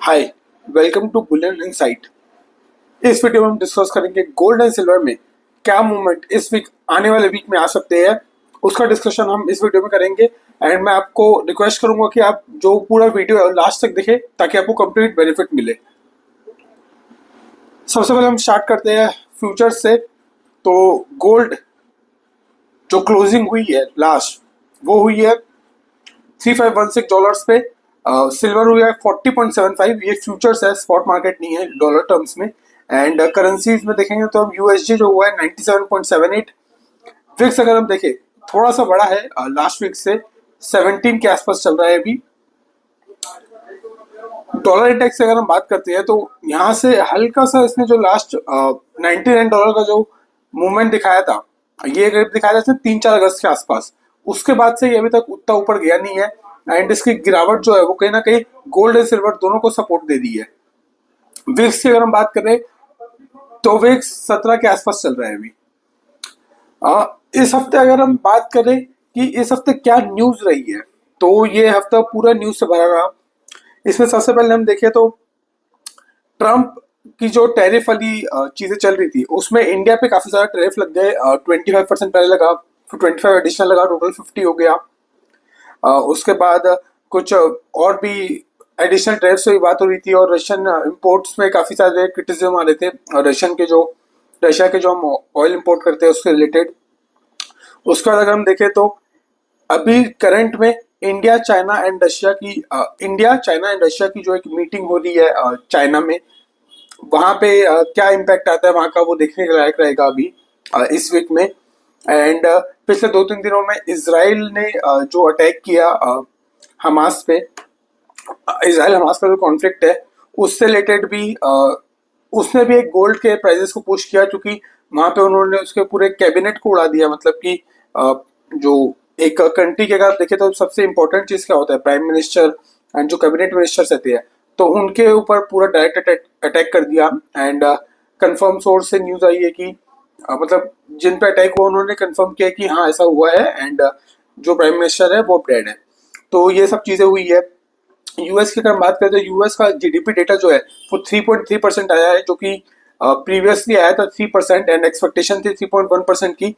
Hi, welcome to bullion insight. इस video में हम डिस्कस करेंगे गोल्ड एंड सिल्वर में क्या मूवमेंट इस वीक आने वाले वीक में आ सकते हैं, उसका डिस्कशन हम इस वीडियो में करेंगे। एंड मैं आपको रिक्वेस्ट करूंगा कि आप जो पूरा वीडियो है लास्ट तक देखें ताकि आपको कंप्लीट बेनिफिट मिले। सबसे पहले हम स्टार्ट करते हैं फ्यूचर्स से। तो गोल्ड जो क्लोजिंग हुई है लास्ट, वो हुई है $3516 पे। सिल्वर हुआ है 40.75। ये फ्यूचर्स है, स्पॉट मार्केट नहीं है डॉलर टर्म्स में। एंड करेंसीज में देखेंगे तो हम यूएसडी जो हुआ है 97.78। विक्स अगर हम देखें थोड़ा सा बड़ा है लास्ट वीक से, 17 के आसपास चल रहा है अभी। डॉलर इंडेक्स से अगर हम बात करते हैं तो यहाँ से हल्का सा इसने जो लास्ट $99 का जो मूवमेंट दिखाया था, ये रेट दिखाया था इसने 3-4 अगस्त के आसपास। उसके बाद से ये अभी तक उतना ऊपर गया नहीं है। एंड इसकी गिरावट जो है वो कहीं ना कहीं गोल्ड एंड सिल्वर दोनों को सपोर्ट दे दी है। विक्स की अगर हम बात करें तो विक्स 17 के आसपास चल रहा है अभी। इस हफ्ते अगर हम बात करें कि इस हफ्ते क्या न्यूज रही है, तो ये हफ्ता पूरा न्यूज से भरा रहा। इसमें सबसे पहले हम देखें तो ट्रंप की जो टैरिफ वाली चीजें चल रही थी उसमें इंडिया पे काफी सारा टैरिफ लग गए। 25% पहले लगा, फिर 25 एडिशनल लगा, टोटल 50 हो गया। उसके बाद कुछ और भी एडिशनल टैरिफ की बात हो रही थी और रशियन इंपोर्ट्स में काफी सारे क्रिटिसिज्म आ रहे थे। और रशिया के जो हम ऑयल इंपोर्ट करते हैं उसके रिलेटेड। उसके बाद अगर हम देखें तो अभी करंट में इंडिया चाइना एंड रशिया की जो एक मीटिंग हो रही है चाइना में, वहां पे क्या इम्पैक्ट आता है वहां का वो देखने के लायक रहेगा अभी इस वीक में। एंड पिछले 2-3 दिनों में इसराइल ने जो अटैक किया हमास पे, इसराइल हमास का जो कॉन्फ्लिक्ट है उससे रिलेटेड भी उसने भी एक गोल्ड के प्राइसेस को पुश किया, क्योंकि वहां पे उन्होंने उसके पूरे कैबिनेट को उड़ा दिया। मतलब कि जो एक कंट्री के अगर देखे तो सबसे इंपॉर्टेंट चीज क्या होता है, प्राइम मिनिस्टर एंड जो कैबिनेट मिनिस्टर्स रहते हैं, तो उनके ऊपर पूरा डायरेक्ट अटैक कर दिया। एंड कंफर्म सोर्स से न्यूज आई है कि मतलब जिन पे अटैक हुआ उन्होंने कंफर्म किया कि हाँ ऐसा हुआ है एंड जो प्राइम मिनिस्टर है वो डेड है। तो ये सब चीजें हुई है। यूएस की अगर हम बात करें तो यूएस का जीडीपी डेटा जो है वो 3.3% आया है, जो कि प्रीवियसली आया था 3% एंड एक्सपेक्टेशन थी 3.1% की।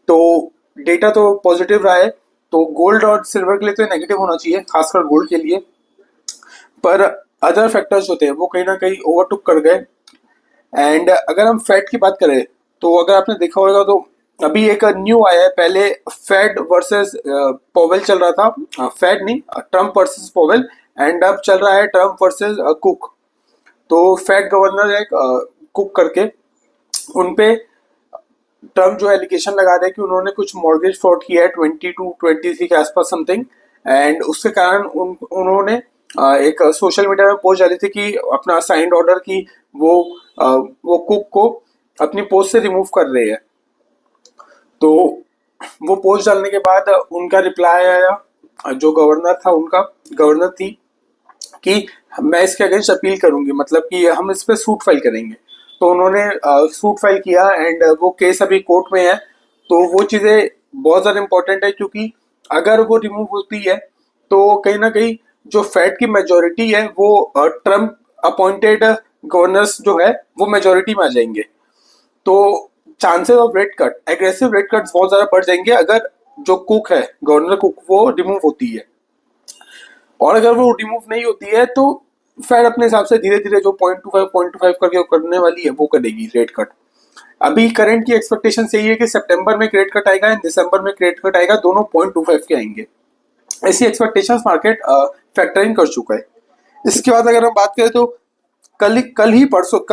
तो डेटा तो पॉजिटिव रहा है। तो गोल्ड और सिल्वर के लिए तो नेगेटिव होना चाहिए, खासकर गोल्ड के लिए। पर अदर फैक्टर्स होते हैं वो कहीं ना कहीं ओवरटुक कर गए। एंड अगर हम फेड की बात करें तो अगर आपने देखा होगा तो अभी एक न्यू आया है। पहले फेड वर्सेस पोवेल चल रहा था, फेड नहीं, ट्रम्प वर्सेस पोवेल। एंड अब चल रहा है ट्रम्प वर्सेस कुक। तो फेड गवर्नर है कुक करके, उनपे ट्रम्प जो एलिगेशन लगा रहे हैं कि उन्होंने कुछ मॉर्गेज फ्रॉड किया है 22-23 के आसपास समथिंग। एंड उसके कारण उन्होंने एक सोशल मीडिया में पोस्ट डाली थी कि अपना साइंड ऑर्डर की वो कुक को अपनी पोस्ट से रिमूव कर रहे हैं। तो वो पोस्ट डालने के बाद उनका रिप्लाई आया, जो गवर्नर थी कि मैं इसके अगेंस्ट अपील करूंगी, मतलब कि हम इस पे सूट फाइल करेंगे। तो उन्होंने सूट फाइल किया एंड वो केस अभी कोर्ट में है। तो वो चीजें बहुत ज्यादा इंपॉर्टेंट है, क्योंकि अगर वो रिमूव होती है तो कहीं ना कहीं जो फेड की मेजोरिटी है वो ट्रम्प अपॉइंटेड गवर्नर्स जो है वो मेजोरिटी में आ जाएंगे। तो chances of rate cut, aggressive rate cuts बहुत ज्यादा बढ़ जाएंगे अगर जो कुक है, गवर्नर कुक, वो रिमूव होती है। और अगर वो रिमूव नहीं होती है तो फेड अपने हिसाब से धीरे धीरे जो 0.25 करके करने वाली है वो करेगी रेट कट। अभी करंट की एक्सपेक्टेशन यही है कि सितंबर में रेट कट आएगा एंड दिसंबर में रेट कट आएगा, दोनों 0.25 के आएंगे। ऐसी एक्सपेक्टेशंस मार्केट फैक्टरिंग कर चुका है। इसके बाद अगर हम बात करें तो कल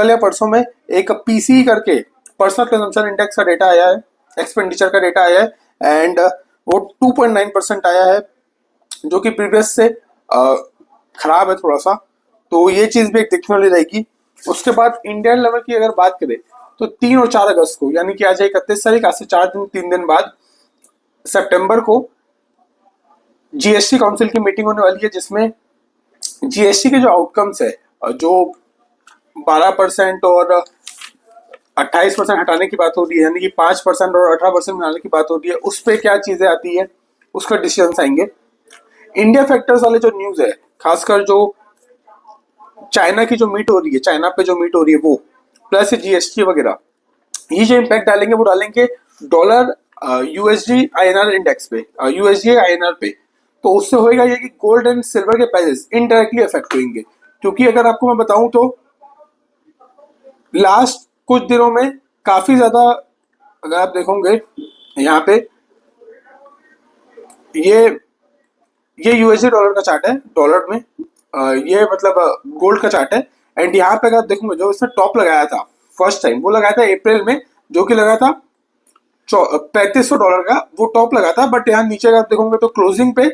या परसों में एक पीसी करके पर्सनल कंजम्पशन इंडेक्स का डेटा आया है, एक्सपेंडिचर का डेटा आया है। एंड वो 2.9% आया है, जो कि प्रीवियस से खराब है थोड़ा सा। तो ये चीज भी एक देखने वाली रहेगी। उसके बाद इंडियन लेवल की अगर बात करें तो 3 और 4 अगस्त को, यानी कि आज 31 तारीख, आज से 3 दिन बाद सितंबर को जीएसटी काउंसिल की मीटिंग होने वाली है, जिसमें जीएसटी के जो आउटकम्स है, जो 12% और 28% हटाने की बात हो रही है, यानी कि 5% और 18% बनाने की बात हो रही है, उस पर क्या चीजें आती है उसका डिसीजन आएंगे। इंडिया फैक्टर्स वाले जो न्यूज है, खासकर जो चाइना की जो मीट हो रही है, चाइना पे जो मीट हो रही है वो, प्लस जीएसटी वगैरह, ये जो इम्पैक्ट डालेंगे वो डालेंगे डॉलर यूएसडी आईएनआर इंडेक्स पे, यूएसडी आईएनआर पे। तो उससे होएगा ये कि गोल्ड एंड सिल्वर के प्राइसेस इनडायरेक्टली अफेक्ट होंगे। क्योंकि अगर आपको मैं बताऊं तो लास्ट कुछ दिनों में काफी ज्यादा, अगर आप देखोगे यहाँ पे, ये ये यूएसडी डॉलर का चार्ट है, डॉलर में ये मतलब गोल्ड का चार्ट है। एंड यहाँ पे अगर आप देखोगे जो इसने टॉप लगाया था फर्स्ट टाइम, वो लगाया था अप्रैल में, जो कि लगा था $3500 का, वो टॉप लगा था। बट यहाँ नीचे अगर आप देखोगे तो क्लोजिंग पे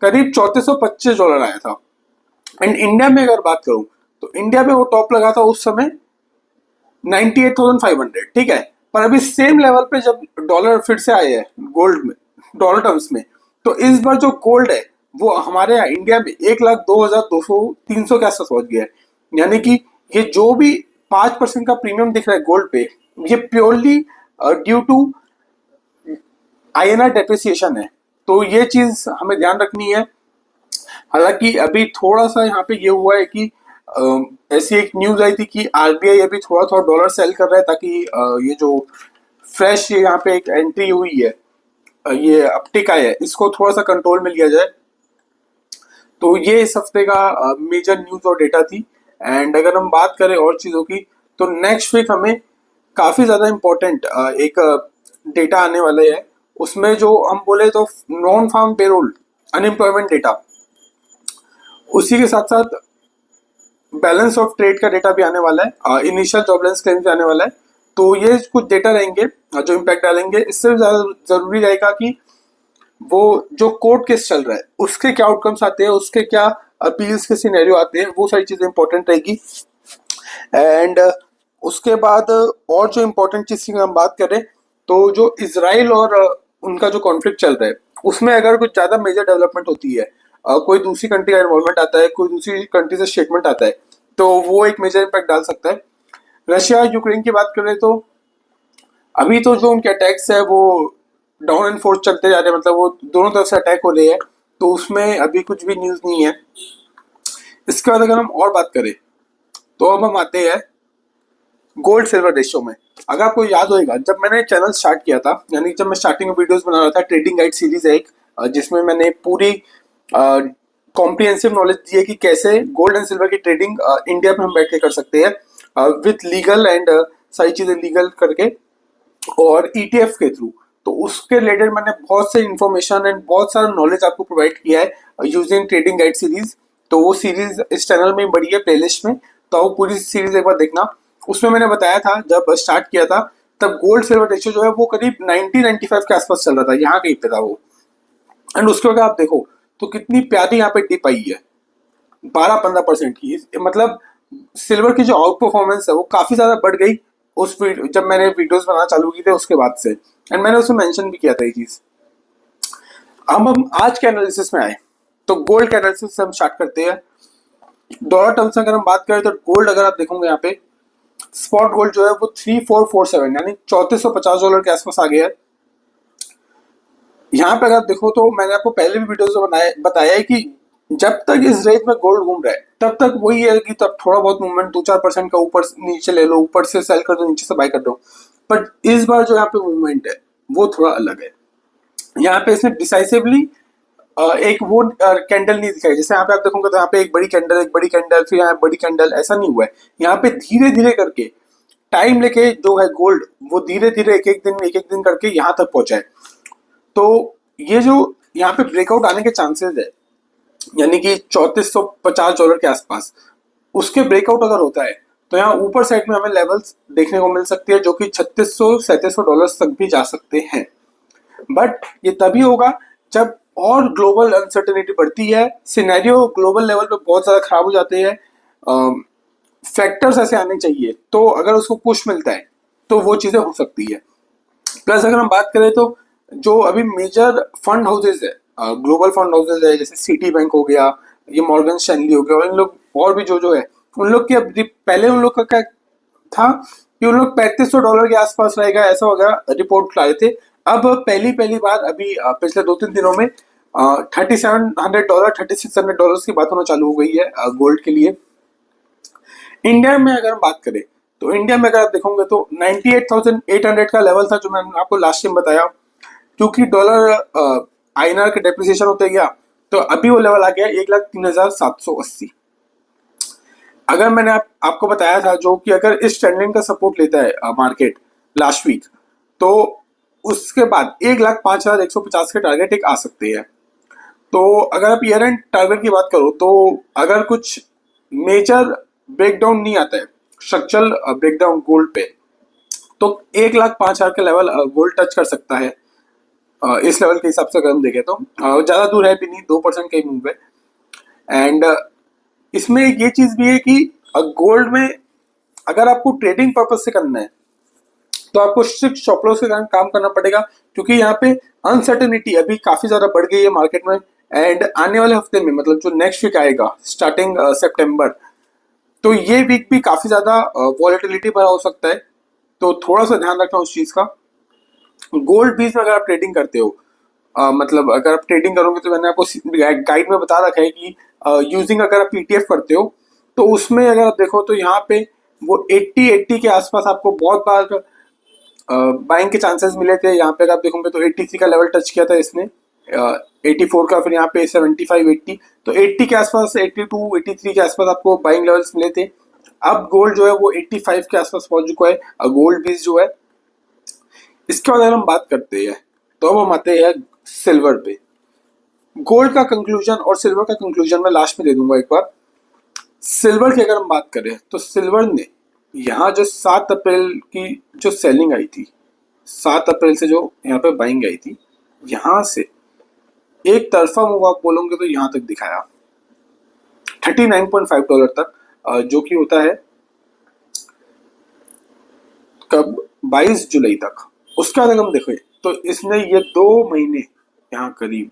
करीब $3425 आया था। एंड इंडिया में अगर बात करूं तो इंडिया में वो टॉप लगा था उस समय 98,500, ठीक है। पर अभी सेम लेवल पे जब डॉलर फिर से आए हैं गोल्ड में, डॉलर टर्म्स में, तो इस बार जो गोल्ड है वो हमारे यहाँ इंडिया में 1,02,200-300 के आसपास पहुंच गया है। यानी कि ये जो भी 5% का प्रीमियम दिख रहा है गोल्ड पे, ये purely due to INR depreciation है। तो ये चीज हमें ध्यान रखनी है। हालांकि अभी थोड़ा सा यहाँ पे ये हुआ है कि ऐसी एक न्यूज आई थी कि आरबीआई अभी थोड़ा थोड़ा डॉलर सेल कर रहा है, ताकि ये जो फ्रेश यहाँ पे एक एंट्री हुई है, ये अपटिक आया है, इसको थोड़ा सा कंट्रोल में लिया जाए। तो ये इस हफ्ते का मेजर न्यूज और डेटा थी। एंड अगर हम बात करें और चीज़ों की, तो नेक्स्ट वीक हमें काफ़ी ज़्यादा इम्पोर्टेंट एक डेटा आने वाले है। उसमें जो हम बोले तो non farm payroll, unemployment data, उसी के साथ साथ बैलेंस ऑफ ट्रेड का डेटा भी आने वाला है, इनिशियल जॉबलेस क्लेम भी आने वाला है। तो ये कुछ डेटा रहेंगे जो इम्पैक्ट डालेंगे। इससे ज़्यादा जरूरी रहेगा कि वो जो कोर्ट केस चल रहा है उसके क्या आउटकम्स आते हैं, उसके क्या अपील्स के सिनेरियो आते हैं, वो सारी चीज़ें इंपॉर्टेंट रहेगी। एंड उसके बाद और जो इम्पोर्टेंट चीज़ की हम बात करें तो जो इसराइल और उनका जो कॉन्फ्लिक्ट चल रहा है, उसमें अगर कुछ ज़्यादा मेजर डेवलपमेंट होती है, कोई दूसरी कंट्री का इन्वॉल्वमेंट आता है, कोई दूसरी कंट्री से स्टेटमेंट आता है, तो वो एक मेजर इम्पैक्ट डाल सकता है। रशिया यूक्रेन की बात करें तो अभी तो जो उनके अटैक्स है वो डाउन एंड फोर्स चलते जा रहे हैं, मतलब वो दोनों तरफ से अटैक हो रहे हैं, तो उसमें अभी कुछ भी न्यूज़ नहीं है। इसके बाद अगर हम और बात करें तो अब हम आते हैं गोल्ड सिल्वर रेशियो में। अगर आपको याद होगा जब मैंने चैनल स्टार्ट किया था, यानी जब मैं स्टार्टिंग में वीडियोस बना रहा था, ट्रेडिंग गाइड सीरीज है एक, जिसमें मैंने पूरी कॉम्प्रिहेंसिव नॉलेज दी है कि कैसे गोल्ड एंड सिल्वर की ट्रेडिंग इंडिया में हम बैठ के कर सकते हैं विथ लीगल एंड सारी चीज़ें लीगल करके और ईटीएफ के थ्रू। तो उसके रिलेटेड मैंने बहुत से इन्फॉर्मेशन एंड बहुत सारा नॉलेज आपको प्रोवाइड किया है यूजिंग ट्रेडिंग गाइड सीरीज। तो वो सीरीज इस चैनल में बड़ी है प्लेलिस्ट में, तो वो पूरी सीरीज एक बार देखना। उसमें मैंने बताया था जब स्टार्ट किया था तब गोल्ड सिल्वर रेशियो जो है वो करीब 90-95 के आसपास चल रहा था, यहाँ कहीं पे था वो। एंड उसके बाद आप देखो तो कितनी प्यारी यहाँ पे डिप आई है, 12-15% की। मतलब सिल्वर की जो आउट परफॉर्मेंस है वो काफी ज्यादा बढ़ गई उस जब मैंने वीडियोस बनाना चालू की थे उसके बाद से। एंड मैंने उसमें मेंशन भी किया था ये चीज। अब हम आज के एनालिसिस में आए तो गोल्ड के एनालिसिस से हम स्टार्ट करते हैं। डॉलर टर्म्स में अगर हम बात करें तो गोल्ड अगर आप देखोगे यहाँ पे स्पॉट गोल्ड जो है वो 3447 यानी $3450 के आसपास आ गया है। यहाँ पे अगर आप देखो तो मैंने आपको पहले भी वीडियोस में बताया है कि जब तक इस रेंज में गोल्ड घूम रहा है तब तक वही है कि तब थोड़ा बहुत मूवमेंट 2-4% का ऊपर नीचे ले लो, ऊपर से सेल कर दो, नीचे से बाय कर दो। बट इस बार जो यहाँ पे मूवमेंट है वो थोड़ा अलग है। यहाँ पे इसने डिसाइसिवली एक वो कैंडल नहीं दिखाई, जैसे यहाँ पे आप देखोगे तो यहाँ पे एक बड़ी कैंडल फिर यहाँ बड़ी कैंडल, ऐसा नहीं हुआ है। यहाँ पे धीरे धीरे करके टाइम लेके जो है गोल्ड वो धीरे धीरे एक एक दिन करके यहाँ तक पहुंचा है। तो ये जो यहाँ पे ब्रेकआउट आने के चांसेस है, यानी कि $3450 के आसपास, उसके ब्रेकआउट अगर होता है तो यहाँ ऊपर साइड में हमें लेवल्स देखने को मिल सकती है जो कि $3600-3700 तक भी जा सकते हैं। बट ये तभी होगा जब और ग्लोबल अनसर्टेनिटी बढ़ती है, सिनेरियो ग्लोबल लेवल पे बहुत ज़्यादा खराब हो जाते हैं, फैक्टर्स ऐसे आने चाहिए, तो अगर उसको पुश मिलता है तो वो चीज़ें हो सकती है। प्लस अगर हम बात करें तो जो अभी मेजर फंड हाउसेज है, ग्लोबल फंड हाउसेज है, जैसे सिटी बैंक हो गया, ये मॉर्गन स्टैनली हो गया, और इन लोग और भी जो है उन लोग की अब पहले उन लोग का क्या था कि उन लोग $3500 के आसपास रहेगा ऐसा वगैरह रिपोर्ट लाए थे। अब पहली बार अभी पिछले 2-3 दिनों में $3700 $3600 की बात होना चालू हो गई है गोल्ड के लिए। इंडिया में अगर हम बात करें तो इंडिया में अगर आप देखोगे तो 98,800 का लेवल था जो मैंने आपको लास्ट टाइम बताया, क्योंकि डॉलर आईएनआर का डेप्रिसिएशन होते गया तो अभी वो लेवल आ गया 1,03,780। अगर मैंने आपको बताया था जो कि अगर इस ट्रेंड का सपोर्ट लेता है मार्केट लास्ट वीक, तो उसके बाद 1,05,150 के टारगेट एक आ सकते हैं। तो अगर आप ईयर एंड टारगेट की बात करो तो अगर कुछ मेजर ब्रेकडाउन नहीं आता है, स्ट्रक्चरल ब्रेकडाउन गोल्ड पे, तो 1,05,000 का लेवल गोल्ड टच कर सकता है। इस लेवल के हिसाब से अगर हम देखें तो ज़्यादा दूर है भी नहीं, 2% का ही मूव है। एंड इसमें ये चीज़ भी है कि गोल्ड में अगर आपको ट्रेडिंग पर्पज से करना है तो आपको सिर्फ स्टॉप लॉस के कारण काम करना पड़ेगा, क्योंकि यहाँ पे अनसर्टेनिटी अभी काफ़ी ज़्यादा बढ़ गई है मार्केट में। एंड आने वाले हफ्ते में मतलब जो नेक्स्ट वीक आएगा स्टार्टिंग सितंबर, तो ये वीक भी काफ़ी ज़्यादा वॉलेटिलिटी भरा हो सकता है। तो थोड़ा सा ध्यान रखना उस चीज़ का। गोल्ड बीच में अगर आप ट्रेडिंग करते हो, मतलब अगर आप ट्रेडिंग करोगे तो मैंने आपको गाइड में बता रखा है कि यूजिंग अगर आप ईटीएफ करते हो तो उसमें अगर आप देखो तो यहाँ पे वो 80 के आसपास आपको बहुत बार बाइंग के चांसेस मिले थे। यहाँ पे अगर आप देखोगे तो 83 का लेवल टच किया था इसने, 84 का, फिर यहाँ पे 75 80, तो 80 के आसपास, 82 83 के आसपास आपको बाइंग लेवल्स मिले थे। अब गोल्ड जो है वो 85 के आसपास पहुंच चुका है गोल्ड बीस जो है। इसके बाद अगर हम बात करते हैं तो अब हम आते हैं सिल्वर पे। गोल्ड का कंक्लूजन और सिल्वर का कंक्लूजन मैं लास्ट में दे दूंगा एक बार। सिल्वर की अगर हम बात करें तो सिल्वर ने यहाँ जो 7 अप्रैल की जो सेलिंग आई थी, 7 अप्रैल से जो यहाँ पे बाइंग आई थी, यहाँ से एक तरफा मूव आप बोलोगे तो यहाँ तक दिखाया $39.5 तक, जो कि होता है कब 22 जुलाई तक। उसके बाद अगर हम देखें तो इसने ये 2 महीने यहाँ करीब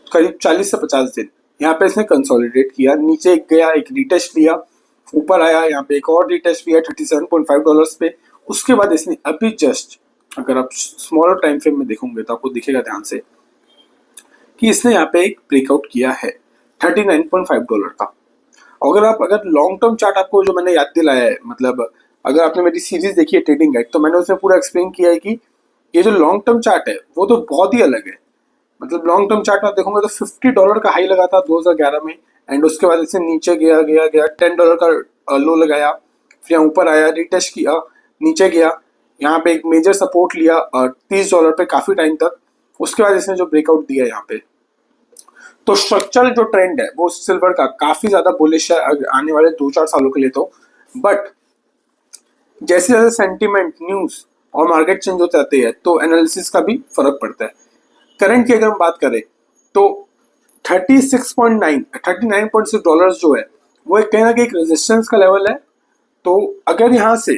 40 से 50 दिन यहाँ पे इसने कंसोलिडेट किया, नीचे गया, एक रिटेस्ट लिया, ऊपर आया, यहाँ पे एक और रिटेस्ट लिया $37.5 पे। उसके बाद इसने अभी जस्ट, अगर आप स्मॉलर टाइम फ्रेम में देखोगे तो आपको दिखेगा ध्यान से कि इसने यहाँ पे एक ब्रेकआउट किया है $39.5 का। अगर लॉन्ग टर्म चार्ट आपको जो मैंने याद दिलाया है, मतलब अगर आपने मेरी सीरीज देखी है ट्रेडिंग गाइड, तो मैंने उसमें पूरा एक्सप्लेन किया है कि ये जो लॉन्ग टर्म चार्ट है वो तो बहुत ही अलग है। मतलब लॉन्ग टर्म चार्ट में देखोगे तो $50 का हाई लगा था 2011 में, एंड उसके बाद इसे नीचे गया गया गया $10 का लो लगाया, फिर यहाँ ऊपर आया, रिटेस्ट किया, नीचे गया, यहाँ पे एक मेजर सपोर्ट लिया $30 पे काफी टाइम तक। उसके बाद इसने जो ब्रेकआउट दिया यहाँ पे, तो स्ट्रक्चरल जो ट्रेंड है वो सिल्वर का काफी ज्यादा बुलिश है आने वाले 2-4 सालों के लिए तो। बट जैसे जैसे सेंटिमेंट, न्यूज और मार्केट चेंज होते जाते हैं तो एनालिसिस का भी फर्क पड़ता है। करंट की अगर हम बात करें तो 39.6 जो है वो एक कहना कि एक रेजिस्टेंस का लेवल है। तो अगर यहाँ से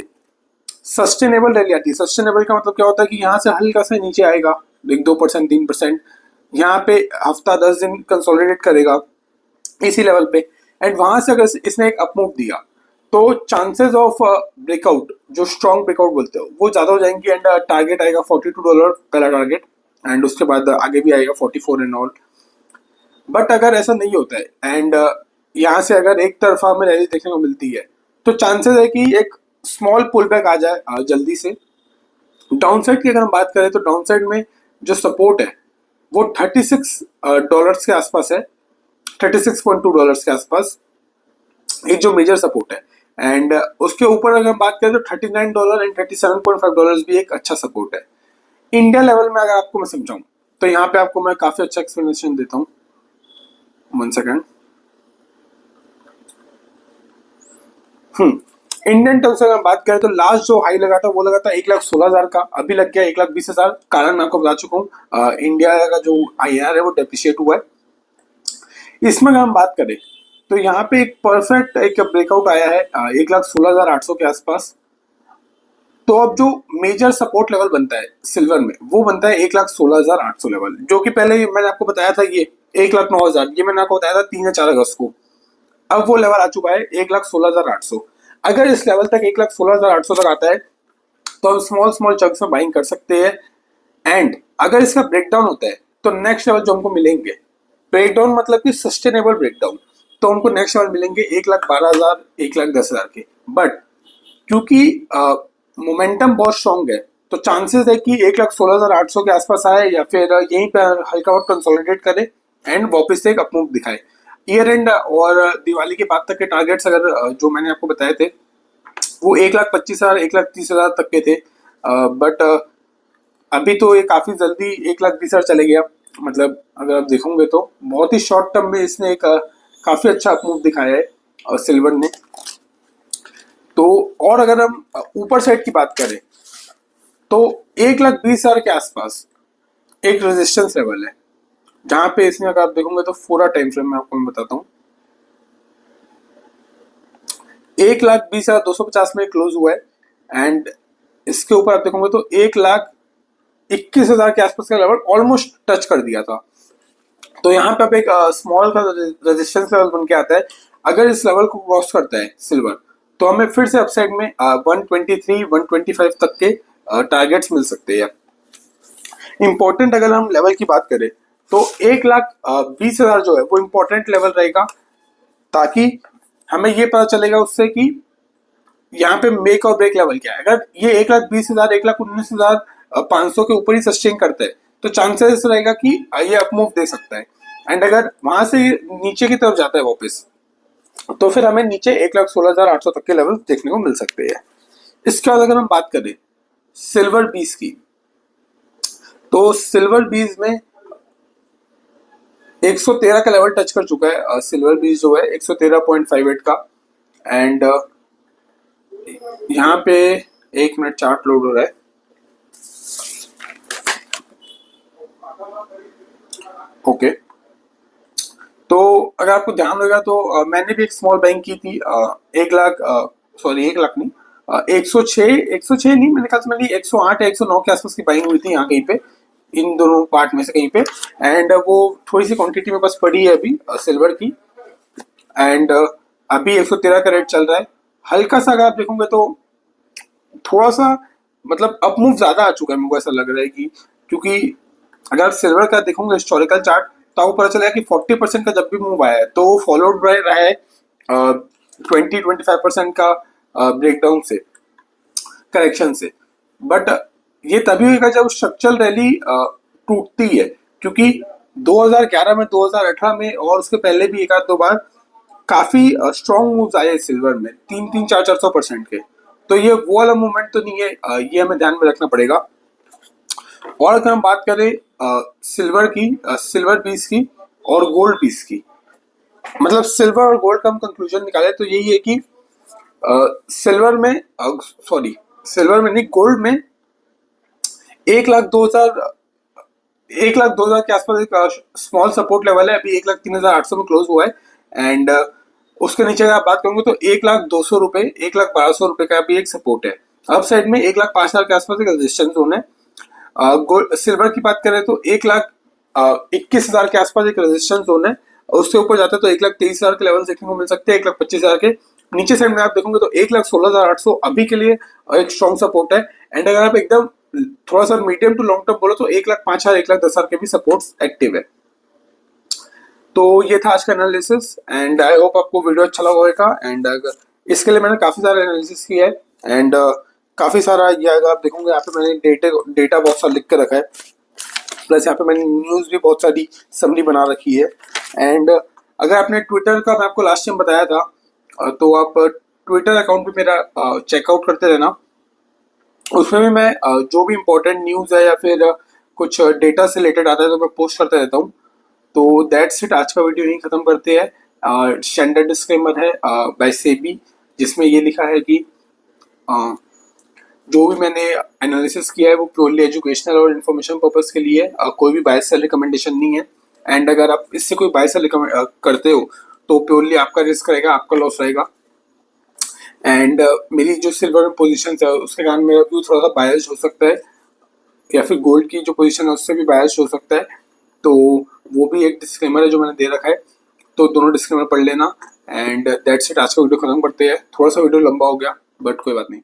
सस्टेनेबल रैली आती है, सस्टेनेबल का मतलब क्या होता है कि यहाँ से हल्का सा नीचे आएगा 1-2% 3%, यहाँ पे हफ्ता 10 दिन कंसोलिडेट करेगा इसी लेवल पे, एंड वहां से अगर इसने एक अप मूव दिया तो चांसेस ऑफ ब्रेकआउट, जो स्ट्रॉन्ग ब्रेकआउट बोलते हो, वो ज्यादा हो जाएंगे। एंड टारगेट आएगा $42 पहला टारगेट, एंड उसके बाद आगे भी आएगा 44 एंड ऑल। बट अगर ऐसा नहीं होता है एंड यहाँ से अगर एक तरफा हमें रैली देखने को मिलती है तो चांसेस है कि एक स्मॉल पुल बैक आ जाए जल्दी से। डाउन साइड की अगर हम बात करें तो डाउन साइड में जो सपोर्ट है वो $36 के आसपास है, $36.2 के आसपास एक जो मेजर सपोर्ट है। एंड उसके ऊपर अगर हम बात करें तो $39 एंड $37.5 भी एक अच्छा सपोर्ट है। इंडिया लेवल में अगर आपको मैं समझाऊं तो यहाँ पे आपको मैं काफी अच्छा एक्सप्लेनेशन देता हूँ। 1 सेकेंड। इंडियन टर्म्स से अगर बात करें तो लास्ट जो हाई लगा था वो लगा था 1,16,000 का, अभी लग गया 1,20,000। कारण मैं आपको बता चुका हूँ, इंडिया का जो INR है वो डेप्रिशिएट हुआ है। इसमें अगर हम बात करें तो यहाँ पे एक परफेक्ट एक ब्रेकआउट आया है 1,16,800 के आसपास। तो अब जो मेजर सपोर्ट लेवल बनता है सिल्वर में वो बनता है 1,16,800 लेवल, जो कि पहले मैंने आपको बताया था ये 1,09,000, ये मैंने आपको बताया था 3 या 4 अगस्त को। अब वो लेवल आ चुका है 1,16,800। अगर इस लेवल तक 1,16,800 तक आता है तो हम स्मॉल स्मॉल चंक्स में बाइंग कर सकते हैं। एंड अगर इसका ब्रेकडाउन होता है तो नेक्स्ट लेवल जो हमको मिलेंगे, ब्रेकडाउन मतलब कि सस्टेनेबल ब्रेकडाउन, तो हमको नेक्स्ट लेवल मिलेंगे 1,12,000 1,10,000 के। बट क्योंकि मोमेंटम बहुत स्ट्रॉन्ग है तो चांसेस है कि 1,16,800 के आसपास आए या फिर यहीं पर हल्का बहुत कंसोलिडेट करे एंड वापस से एक अपमूव दिखाए। ईयर एंड और दिवाली के बाद तक के टारगेट्स अगर जो मैंने आपको बताए थे वो 1,25,000 1,30,000 तक के थे। बट अभी तो ये काफी जल्दी 1,20,000 चले गया। मतलब अगर आप देखोगे तो बहुत ही शॉर्ट टर्म में इसने एक काफी अच्छा अपमूव दिखाया है सिल्वर ने। तो और अगर हम ऊपर साइड की बात करें तो 1,20,000 के आसपास एक रेजिस्टेंस लेवल है जहां पे इसमें अगर आप देखोगे तो पूरा टाइम फ्रेम में आपको मैं बताता हूँ 1,20,250 में क्लोज हुआ है एंड इसके ऊपर आप देखोगे तो 1,21,000 के आसपास का लेवल ऑलमोस्ट टच कर दिया था। तो यहाँ पे अब एक स्मॉल का रेजिस्टेंस लेवल बन के आता है। अगर इस लेवल को क्रॉस करता है सिल्वर तो हमें फिर से अपसाइड में 123 125 तक के टारगेट्स मिल सकते हैं। इंपॉर्टेंट अगर हम लेवल की बात करें तो 1,20,000 जो है वो इंपॉर्टेंट लेवल रहेगा ताकि हमें ये पता चलेगा उससे कि यहाँ पे मेक और ब्रेक लेवल क्या है। अगर ये 1,20,000 1,19,500 के ऊपर ही सस्टेन करता है तो चांसेस रहेगा कि ये अपमूव दे सकता है। एंड अगर वहां से नीचे की तरफ जाता है वापस तो फिर हमें नीचे 1,16,800 तक के लेवल देखने को मिल सकते हैं। इसके बाद अगर हम बात करें सिल्वर बीस की तो सिल्वर बीस में 113 का लेवल टच कर चुका है सिल्वर बीस जो है 113.58 का। एंड यहाँ पे 1 मिनट चार्ट लोड हो रहा है। ओके तो अगर आपको ध्यान रहेगा तो मैंने भी एक स्मॉल बाइंग की थी 1,00,000 सॉरी 1,00,000 नहीं 106 नहीं मैंने ख्याल से मेरी 108 या 109 के आसपास की बाइंग हुई थी यहाँ कहीं पे इन दोनों पार्ट में से कहीं पे। एंड वो थोड़ी सी क्वांटिटी में बस पड़ी है अभी सिल्वर की। एंड अभी 113 का रेट चल रहा है। हल्का सा अगर आप देखोगे तो थोड़ा सा मतलब अप मूव ज्यादा आ चुका है मुझको ऐसा लग रहा है कि क्योंकि अगर आप सिल्वर का देखोगे हिस्टोरिकल चार्ट तो आपको पता चलेगा कि 40% का जब भी मूव आया है तो वो फॉलोड बाय रहा है 20-25% का ब्रेकडाउन से करेक्शन से। बट ये तभी होगा जब स्ट्रक्चरल रैली टूटती है क्योंकि 2011 में 2018 में और उसके पहले भी एक आध दो बार काफी स्ट्रॉन्ग मूव्स आए सिल्वर में 300-400% के। तो ये वो वाला मूवमेंट तो नहीं है ये हमें ध्यान में रखना पड़ेगा। और अगर हम बात करें सिल्वर की सिल्वर पीस की और गोल्ड पीस की मतलब सिल्वर और गोल्ड का हम कंक्लूजन निकाले तो यही है कि सिल्वर में नहीं गोल्ड में 1,02,000 के आसपास एक स्मॉल सपोर्ट लेवल है। अभी 1,03,800 में क्लोज हुआ है। एंड उसके नीचे अगर आप बात करोगे तो 1,02,000 रुपए 1,12,000 रुपए का भी एक सपोर्ट है। अप साइड में 1,05,000 के आसपास एक रेजिस्टेंस जोन है। सिल्वर की बात करें तो 1,21,000 के आसपास एक रेजिस्टेंस जोन है। उससे ऊपर जाता है तो 1,23,000 के लेवल देखने को मिल सकते हैं 1,25,000 के। नीचे साइड में आप देखोगे तो 1,16,800 अभी के लिए एक स्ट्रॉन्ग सपोर्ट है। एंड अगर आप एकदम थोड़ा सा मीडियम टू लॉन्ग टर्म बोलो तो 1,05,000 1,10,000 के भी सपोर्ट्स एक्टिव है। तो ये था आज का एनालिसिस एंड आई होप आपको वीडियो अच्छा लगा होगा। एंड इसके लिए मैंने काफी सारा एनालिसिस किया है एंड काफी सारा ये अगर आप देखोगे यहाँ पे मैंने डेटा बहुत सारा लिख के रखा है प्लस यहाँ पे मैंने न्यूज भी बहुत सारी समरी बना रखी है। एंड अगर आपने ट्विटर का मैं आपको लास्ट टाइम बताया था तो आप ट्विटर अकाउंट पे मेरा चेकआउट करते रहना। उसमें भी मैं जो भी इम्पोर्टेंट न्यूज है या फिर कुछ डेटा से रिलेटेड आता है तो मैं पोस्ट करता रहता हूँ। तो दैट्स इट आज का वीडियो यहीं खत्म करते हैं। स्टैंडर्ड डिस्क्लेमर है बाय सेबी जिसमें ये लिखा है कि जो भी मैंने एनालिसिस किया है वो प्योरली एजुकेशनल और इन्फॉर्मेशन पर्पस के लिए है। कोई भी बाय सेल रिकमेंडेशन नहीं है। एंड अगर आप इससे कोई बाय सेल करते हो तो प्योरली आपका रिस्क रहेगा आपका लॉस रहेगा। एंड मेरी जो सिल्वर में पोजीशन है उसके कारण मेरा व्यू थोड़ा सा बायस्ड हो सकता है या फिर गोल्ड की जो पोजीशन है उससे भी बायस्ड हो सकता है। तो वो भी एक डिस्क्लेमर है जो मैंने दे रखा है। तो दोनों डिस्क्लेमर पढ़ लेना। एंड दैट्स इट आज का वीडियो खत्म करते हैं। थोड़ा सा वीडियो लंबा हो गया बट कोई बात नहीं।